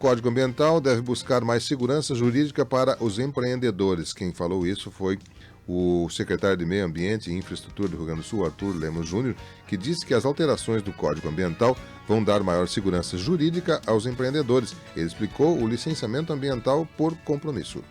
Código Ambiental deve buscar mais segurança jurídica para os empreendedores. Quem falou isso foi o secretário de Meio Ambiente e Infraestrutura do Rio Grande do Sul, Arthur Lemos Júnior, que disse que as alterações do Código Ambiental vão dar maior segurança jurídica aos empreendedores. Ele explicou o licenciamento ambiental por compromisso.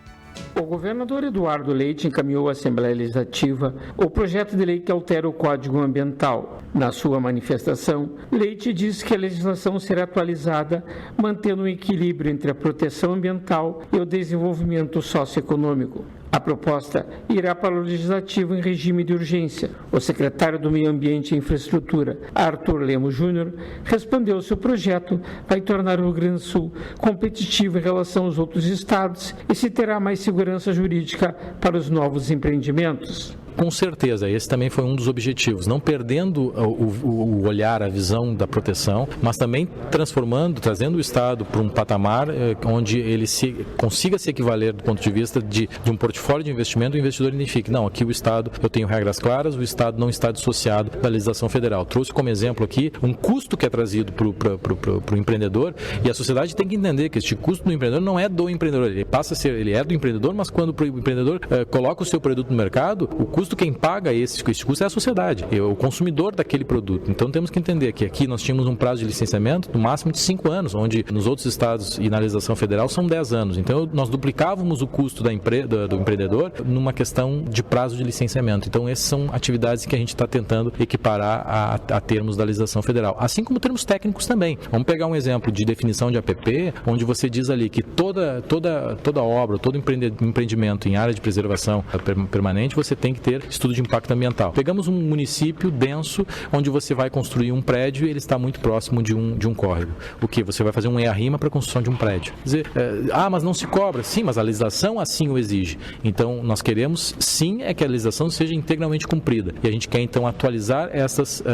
O governador Eduardo Leite encaminhou à Assembleia Legislativa o projeto de lei que altera o Código Ambiental. Na sua manifestação, Leite disse que a legislação será atualizada, mantendo um equilíbrio entre a proteção ambiental e o desenvolvimento socioeconômico. A proposta irá para o Legislativo em regime de urgência. O secretário do Meio Ambiente e Infraestrutura, Arthur Lemos Júnior, respondeu se o projeto vai tornar o Rio Grande do Sul competitivo em relação aos outros estados e se terá mais segurança jurídica para os novos empreendimentos. Com certeza, esse também foi um dos objetivos, não perdendo o olhar, a visão da proteção, mas também trazendo o Estado para um patamar onde ele consiga se equivaler do ponto de vista de um portfólio de investimento, o investidor identifique, não, aqui o Estado, eu tenho regras claras, o Estado não está dissociado da legislação federal. Trouxe como exemplo aqui um custo que é trazido para o empreendedor, e a sociedade tem que entender que este custo do empreendedor não é do empreendedor, ele é do empreendedor, mas quando o empreendedor coloca o seu produto no mercado, o custo quem paga esse custo é a sociedade, é o consumidor daquele produto. Então temos que entender que aqui nós tínhamos um prazo de licenciamento no máximo de 5 anos, onde nos outros estados e na legislação federal são 10 anos. Então nós duplicávamos o custo do empreendedor numa questão de prazo de licenciamento. Então essas são atividades que a gente está tentando equiparar a termos da legislação federal, assim como termos técnicos também. Vamos pegar um exemplo de definição de APP, onde você diz ali que toda obra, todo empreendimento em área de preservação permanente, você tem que ter estudo de impacto ambiental. Pegamos um município denso, onde você vai construir um prédio e ele está muito próximo de um córrego. O que? Você vai fazer um EA-RIMA para a construção de um prédio. Quer dizer, mas não se cobra. Sim, mas a legislação assim o exige. Então, nós queremos, sim, que a legislação seja integralmente cumprida. E a gente quer, então, atualizar essas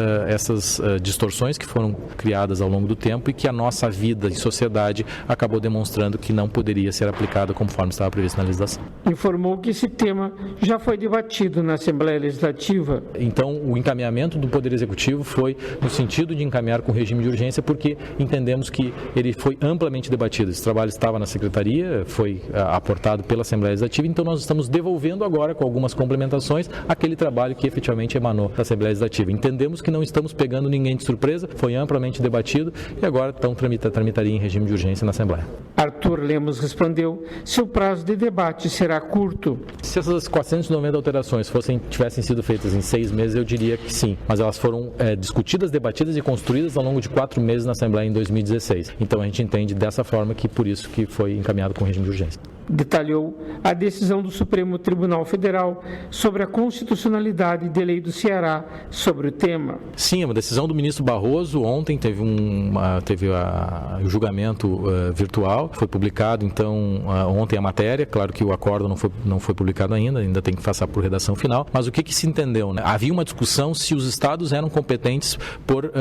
distorções que foram criadas ao longo do tempo e que a nossa vida em sociedade acabou demonstrando que não poderia ser aplicada conforme estava previsto na legislação. Informou que esse tema já foi debatido na Assembleia Legislativa. Então, o encaminhamento do Poder Executivo foi no sentido de encaminhar com regime de urgência, porque entendemos que ele foi amplamente debatido. Esse trabalho estava na Secretaria, foi aportado pela Assembleia Legislativa, então nós estamos devolvendo agora, com algumas complementações, aquele trabalho que efetivamente emanou da Assembleia Legislativa. Entendemos que não estamos pegando ninguém de surpresa, foi amplamente debatido e agora então tramitaria em regime de urgência na Assembleia. Arthur Lemos respondeu se o prazo de debate será curto. Se essas 490 alterações tivessem sido feitas em 6 meses, eu diria que sim, mas elas foram discutidas, debatidas e construídas ao longo de 4 meses na Assembleia em 2016. Então a gente entende dessa forma que por isso que foi encaminhado com regime de urgência. Detalhou a decisão do Supremo Tribunal Federal sobre a constitucionalidade de lei do Ceará sobre o tema. Sim, uma decisão do ministro Barroso. Ontem teve o julgamento virtual, foi publicado então ontem a matéria. Claro que o acordo não foi publicado ainda tem que passar por redação final, mas o que se entendeu, né? Havia uma discussão se os estados eram competentes por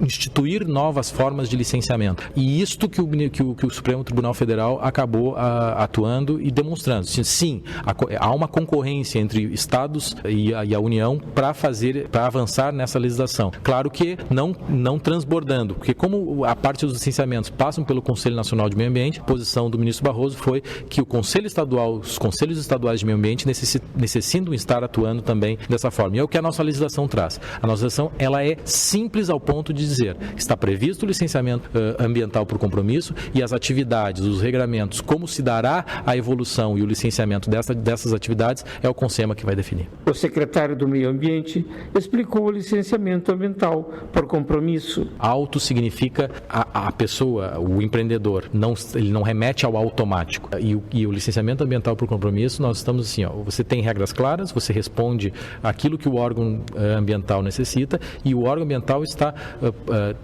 instituir novas formas de licenciamento, e isto que o Supremo Tribunal Federal acabou atuando e demonstrando. Sim, há uma concorrência entre estados e a União para avançar nessa legislação. Claro que não transbordando, porque como a parte dos licenciamentos passam pelo Conselho Nacional de Meio Ambiente, a posição do ministro Barroso foi que os conselhos estaduais de meio ambiente necessitam estar atuando também dessa forma. E é o que a nossa legislação traz. A nossa legislação, ela é simples ao ponto de dizer que está previsto o licenciamento ambiental por compromisso e as atividades, os regramentos, como se dará a evolução e o licenciamento dessas atividades, é o CONSEMA que vai definir. O secretário do Meio Ambiente explicou o licenciamento ambiental por compromisso. Auto significa a pessoa, o empreendedor, ele não remete ao automático. E o licenciamento ambiental por compromisso, nós estamos assim, você tem regras claras, você responde aquilo que o órgão ambiental necessita e o órgão ambiental está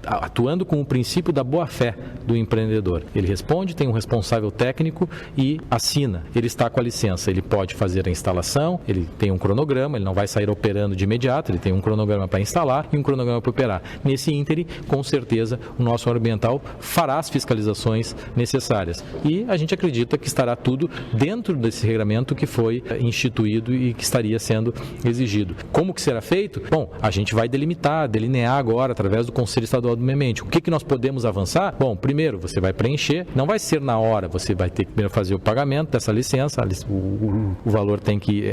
atuando com o princípio da boa-fé do empreendedor. Ele responde, tem um responsável técnico e e assina. Ele está com a licença, ele pode fazer a instalação, ele tem um cronograma, ele não vai sair operando de imediato, ele tem um cronograma para instalar e um cronograma para operar. Nesse ínterim, com certeza, o nosso órgão ambiental fará as fiscalizações necessárias. E a gente acredita que estará tudo dentro desse regramento que foi instituído e que estaria sendo exigido. Como que será feito? Bom, a gente vai delinear agora, através do Conselho Estadual do Meio Ambiente. O que nós podemos avançar? Bom, primeiro, você vai preencher, não vai ser na hora, você vai ter que primeiro fazer o pagamento dessa licença, o valor tem que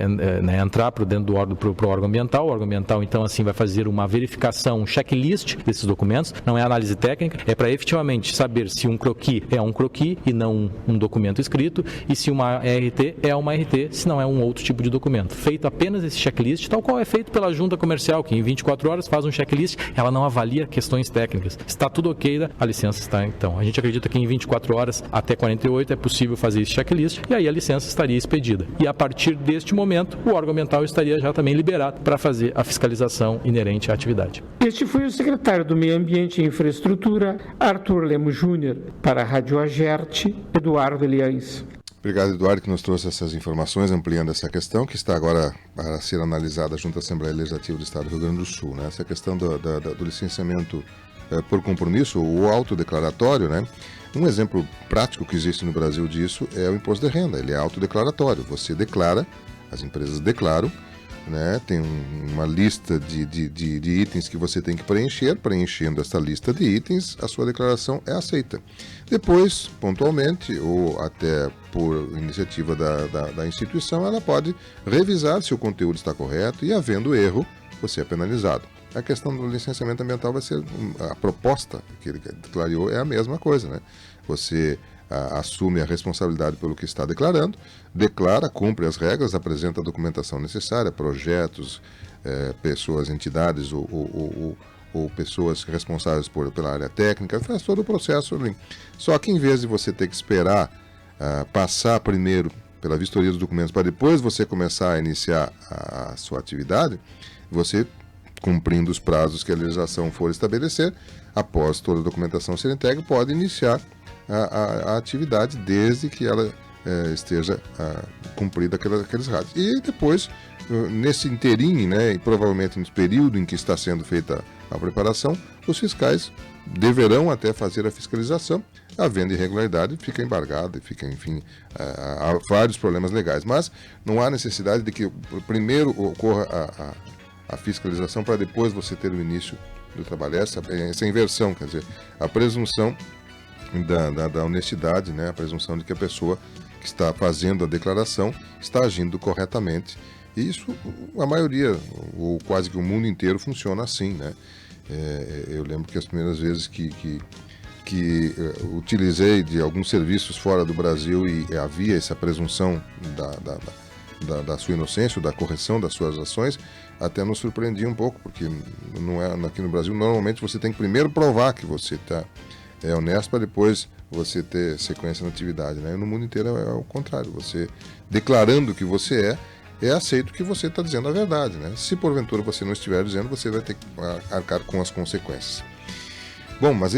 entrar para dentro do órgão, para o órgão ambiental. O órgão ambiental, então, assim, vai fazer uma verificação, um checklist desses documentos, não é análise técnica, é para efetivamente saber se um croquis é um croquis e não um documento escrito, e se uma RT é uma RT, se não é um outro tipo de documento. Feito apenas esse checklist, tal qual é feito pela junta comercial, que em 24 horas faz um checklist, ela não avalia questões técnicas. Está tudo ok, a licença está, então. A gente acredita que em 24 horas até 48 é possível fazer esse checklist, e aí a licença estaria expedida. E a partir deste momento, o órgão ambiental estaria já também liberado para fazer a fiscalização inerente à atividade. Este foi o secretário do Meio Ambiente e Infraestrutura, Arthur Lemos Júnior. Para a Rádio Agerte, Eduardo Eliães. Obrigado, Eduardo, que nos trouxe essas informações, ampliando essa questão, que está agora para ser analisada junto à Assembleia Legislativa do Estado do Rio Grande do Sul, né? Essa questão do licenciamento por compromisso, o autodeclaratório, né? Um exemplo prático que existe no Brasil disso é o imposto de renda. Ele é autodeclaratório. Você declara, as empresas declaram, né? Tem uma lista de itens que você tem que preencher. Preenchendo essa lista de itens, a sua declaração é aceita. Depois, pontualmente, ou até por iniciativa da instituição, ela pode revisar se o conteúdo está correto e, havendo erro, você é penalizado. A questão do licenciamento ambiental vai ser, a proposta que ele declarou é a mesma coisa, né? Você assume a responsabilidade pelo que está declarando, declara, cumpre as regras, apresenta a documentação necessária, projetos, pessoas, entidades ou pessoas responsáveis pela área técnica, faz todo o processo ali. Só que em vez de você ter que esperar passar primeiro pela vistoria dos documentos para depois você começar a iniciar a sua atividade, você, cumprindo os prazos que a legislação for estabelecer, após toda a documentação ser entregue, pode iniciar a atividade desde que ela esteja cumprida aqueles rádios. E depois, nesse inteirinho, né, e provavelmente no período em que está sendo feita a preparação, os fiscais deverão até fazer a fiscalização. Havendo irregularidade, fica embargado e fica, enfim, há vários problemas legais. Mas não há necessidade de que primeiro ocorra a fiscalização para depois você ter o início do trabalho. Essa inversão, quer dizer, a presunção da honestidade, né? A presunção de que a pessoa que está fazendo a declaração está agindo corretamente. E isso, a maioria, ou quase que o mundo inteiro, funciona assim, né? Eu lembro que as primeiras vezes que utilizei de alguns serviços fora do Brasil e havia essa presunção da sua inocência, da correção das suas ações, até nos surpreendia um pouco, porque não é, aqui no Brasil normalmente você tem que primeiro provar que você é honesto para depois você ter sequência na atividade, né? E no mundo inteiro é o contrário, você declarando que você é aceito que você está dizendo a verdade, né? Se porventura você não estiver dizendo, você vai ter que arcar com as consequências. Bom, mas